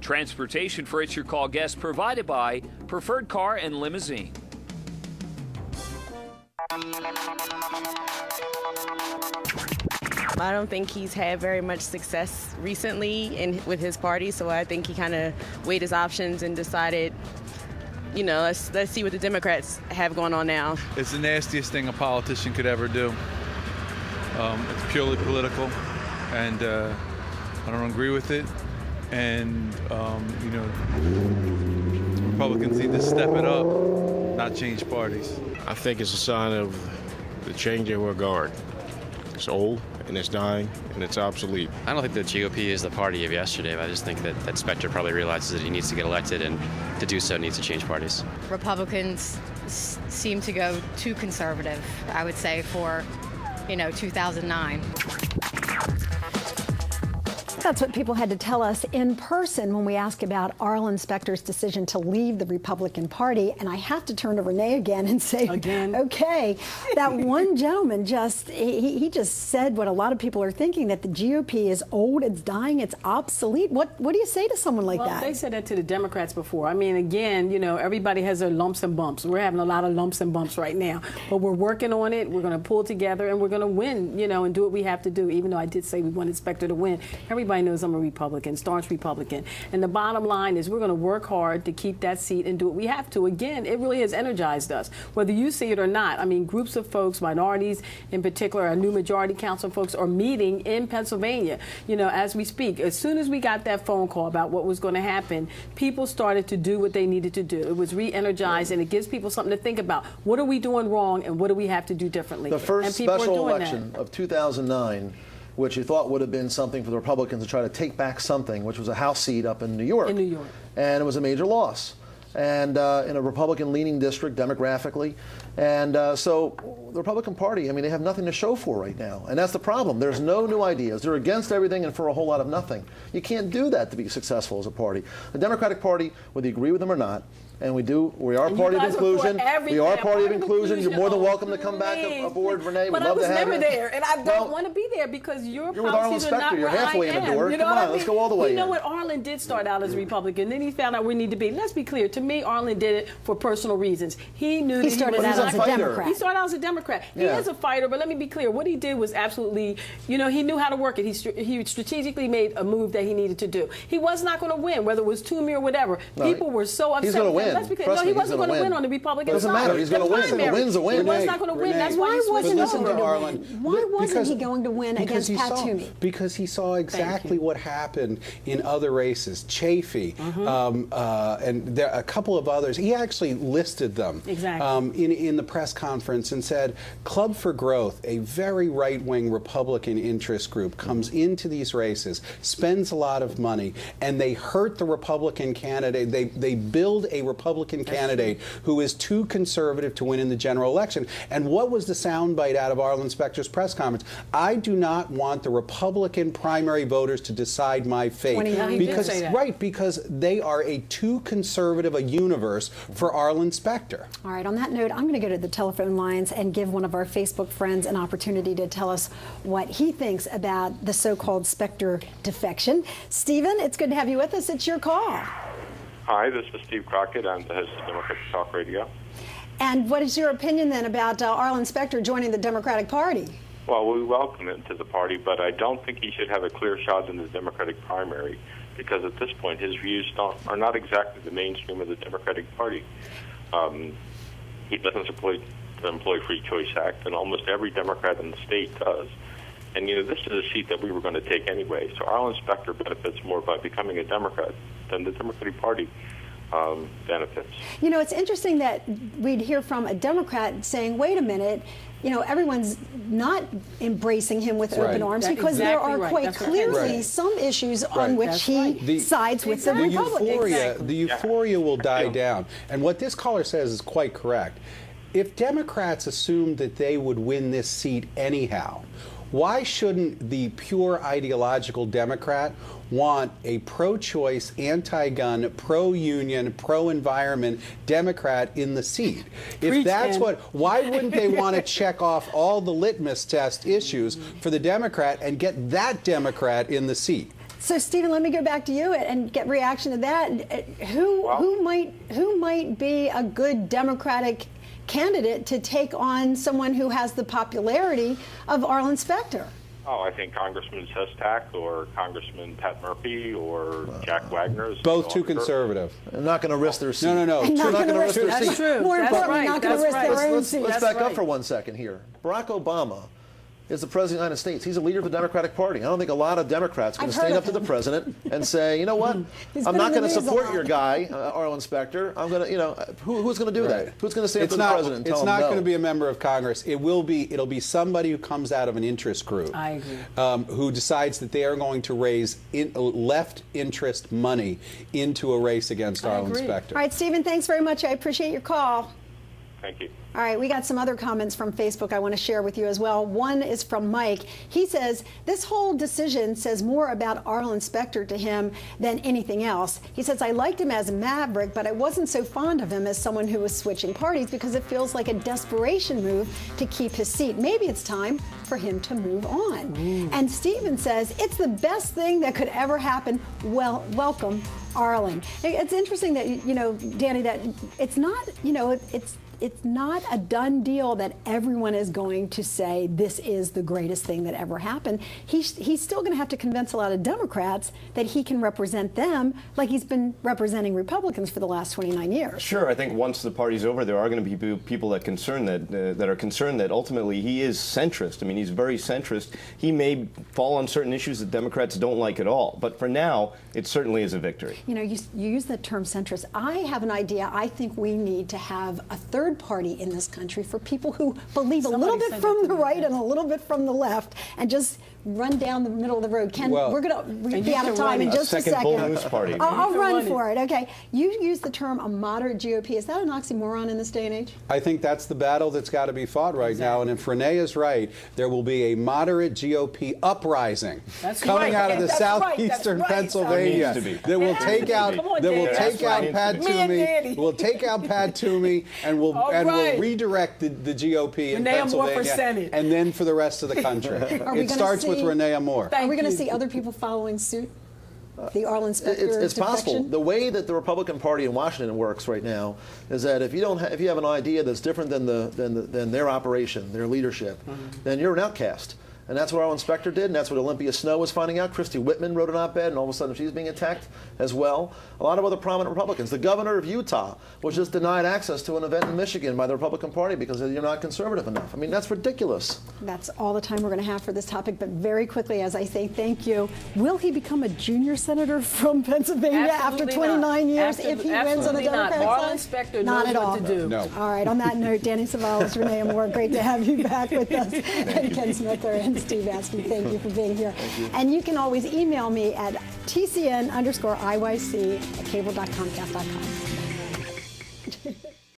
Transportation for It's Your Call guests provided by Preferred Car and Limousine. I don't think he's had very much success recently with his party, so I think he kind of weighed his options and decided, you know, let's see what the Democrats have going on now. It's the nastiest thing a politician could ever do. It's purely political, and I don't agree with it. And, you know, Republicans need to step it up, not change parties. I think it's a sign of the changing of our guard. It's old, and it's dying, and it's obsolete. I don't think the GOP is the party of yesterday, but I just think that Specter probably realizes that he needs to get elected, and to do so needs to change parties. Republicans seem to go too conservative, I would say, for, 2009. That's what people had to tell us in person when we asked about Arlen Specter's decision to leave the Republican Party. And I have to turn to Renee again and say, okay, that one gentleman he just said what a lot of people are thinking, that the GOP is old, it's dying, it's obsolete. What do you say to someone like that? They said that to the Democrats before. I mean, again, everybody has their lumps and bumps. We're having a lot of lumps and bumps right now. But we're working on it. We're going to pull together, and we're going to win, and do what we have to do, even though I did say we wanted Specter to win. Everybody knows I'm a Republican, staunch Republican. And the bottom line is we're going to work hard to keep that seat and do what we have to. Again, it really has energized us, whether you see it or not. I mean, groups of folks, minorities in particular, our new majority council folks are meeting in Pennsylvania, as we speak. As soon as we got that phone call about what was going to happen, people started to do what they needed to do. It was re-energized, and it gives people something to think about. What are we doing wrong, and what do we have to do differently? The first special election of 2009, which you thought would have been something for the Republicans to try to take back something, which was a House seat up in New York. And it was a major loss. And in a Republican-leaning district demographically. And so the Republican Party, I mean, they have nothing to show for right now. And that's the problem. There's no new ideas. They're against everything and for a whole lot of nothing. You can't do that to be successful as a party. The Democratic Party, whether you agree with them or not, and we are a party of inclusion. We are a party of inclusion. You're more than welcome to come back aboard, Renee. But We'd love to have you. I was never there, and I don't want to be there because your policies are not You're where halfway I in the am. door. You know Come what on, I mean? let's go all the way in. You know what? Arlen did start out as a Republican. Then he found out we need to be. Let's be clear. To me, Arlen did it for personal reasons. He knew that he started out as a Democrat. He started out as a Democrat. He is a fighter, but let me be clear. What he did was absolutely, he knew how to work it. He strategically made a move that he needed to do. He was not going to win, whether it was Toomey or whatever. People were so upset. He's going to win. Let's be clear. No, he wasn't going to win on the Republican side. Doesn't matter. He's going to win. The win's a win. He was not going to win. That's why he wasn't switched over. Why wasn't he going to win against Pat Toomey? Because he saw exactly what happened in other races. Chafee, and there a couple of others. He actually listed them in the press conference and said, Club for Growth, a very right-wing Republican interest group, comes into these races, spends a lot of money, and they hurt the Republican candidate. They build a Republican candidate who is too conservative to win in the general election. And what was the soundbite out of Arlen Specter's press conference? I do not want the Republican primary voters to decide my fate. Because they are a too conservative a universe for Arlen Specter. All right, on that note, I'm going to go to the telephone lines and give one of our Facebook friends an opportunity to tell us what he thinks about the so-called Specter defection. Stephen, it's good to have you with us. It's your call. Hi, this is Steve Crockett. I'm the host of Democratic Talk Radio. And what is your opinion then about Arlen Specter joining the Democratic Party? Well, we welcome him to the party, but I don't think he should have a clear shot in the Democratic primary because at this point his views are not exactly the mainstream of the Democratic Party. He doesn't support the Employee Free Choice Act, and almost every Democrat in the state does. And, this is a seat that we were going to take anyway. So Arlen Specter benefits more by becoming a Democrat than the Democratic Party benefits. It's interesting that we'd hear from a Democrat saying, wait a minute, everyone's not embracing him with open arms because there are quite clearly some issues on which he sides with the Republicans. The euphoria will die down. And what this caller says is quite correct. If Democrats assumed that they would win this seat anyhow, why shouldn't the pure ideological Democrat want a pro-choice, anti-gun, pro-union, pro-environment Democrat in the seat? If that's why wouldn't they want to check off all the litmus test issues for the Democrat and get that Democrat in the seat? So, Stephen, let me go back to you and get reaction to that. Who might be a good Democratic candidate to take on someone who has the popularity of Arlen Specter? Oh, I think Congressman Sestak or Congressman Pat Murphy or Jack Wagner. Both too conservative. They're not going to risk their seat. No. They're not going to risk their seat. That's true. More importantly, not going to risk their own seat. Let's back up for 1 second here. Barack Obama is the president of the United States. He's a leader of the Democratic Party. I don't think a lot of Democrats are going to stand up to the president and say, you know what, I'm not going to support your guy, Arlen Specter. I'm going to, who's going to do that? Who's going to stand up to the president and tell him no? It's not going to be a member of Congress. It'll be somebody who comes out of an interest group. I agree. Who decides that they are going to raise left interest money into a race against Arlen Specter. All right, Stephen, thanks very much. I appreciate your call. Thank you. All right, we got some other comments from Facebook I want to share with you as well. One is from Mike. He says, this whole decision says more about Arlen Specter to him than anything else. He says, I liked him as a maverick, but I wasn't so fond of him as someone who was switching parties because it feels like a desperation move to keep his seat. Maybe it's time for him to move on. And Stephen says, it's the best thing that could ever happen. Well, welcome, Arlen. It's interesting that, Danny, that it's not, it's not a done deal that everyone is going to say this is the greatest thing that ever happened. He's still going to have to convince a lot of Democrats that he can represent them like he's been representing Republicans for the last 29 years. Sure, I think once the party's over, there are going to be people that are concerned that ultimately he is centrist. I mean, he's very centrist. He may fall on certain issues that Democrats don't like at all, but for now, it certainly is a victory. You use the term centrist. I have an idea. I think we need to have a third party in this country for people who believe a little bit from the right and a little bit from the left and just run down the middle of the road. Ken, we're going to be out of time in just a second. Bull Moose Party. I'll run for it. Okay. You use the term a moderate GOP. Is that an oxymoron in this day and age? I think that's the battle that's got to be fought right now. And if Renee is right, there will be a moderate GOP uprising coming out of the southeastern Pennsylvania that will take out Pat Toomey. We'll take out Pat Toomey and we'll redirect the GOP in Pennsylvania and then for the rest of the country. It starts with Renee Moore. Are we going to see other people following suit? The Arlen Specter it's possible. The way that the Republican Party in Washington works right now is that if you have an idea that's different than their operation, their leadership, then you're an outcast. And that's what Arlen Specter did, and that's what Olympia Snowe was finding out. Christy Whitman wrote an op-ed, and all of a sudden she's being attacked as well. A lot of other prominent Republicans. The governor of Utah was just denied access to an event in Michigan by the Republican Party because you're not conservative enough. I mean, that's ridiculous. That's all the time we're going to have for this topic, but very quickly, as I say thank you, will he become a junior senator from Pennsylvania after 29 years if he wins on the Democratic side? Arlen Specter knows what to do. No. All right, on that note, Danny Savalas, Renee Moore, great to have you back with us. And Ken Smither and Steve Askew, thank you for being here. And you can always email me at tcn_IYC@cable.comcast.com.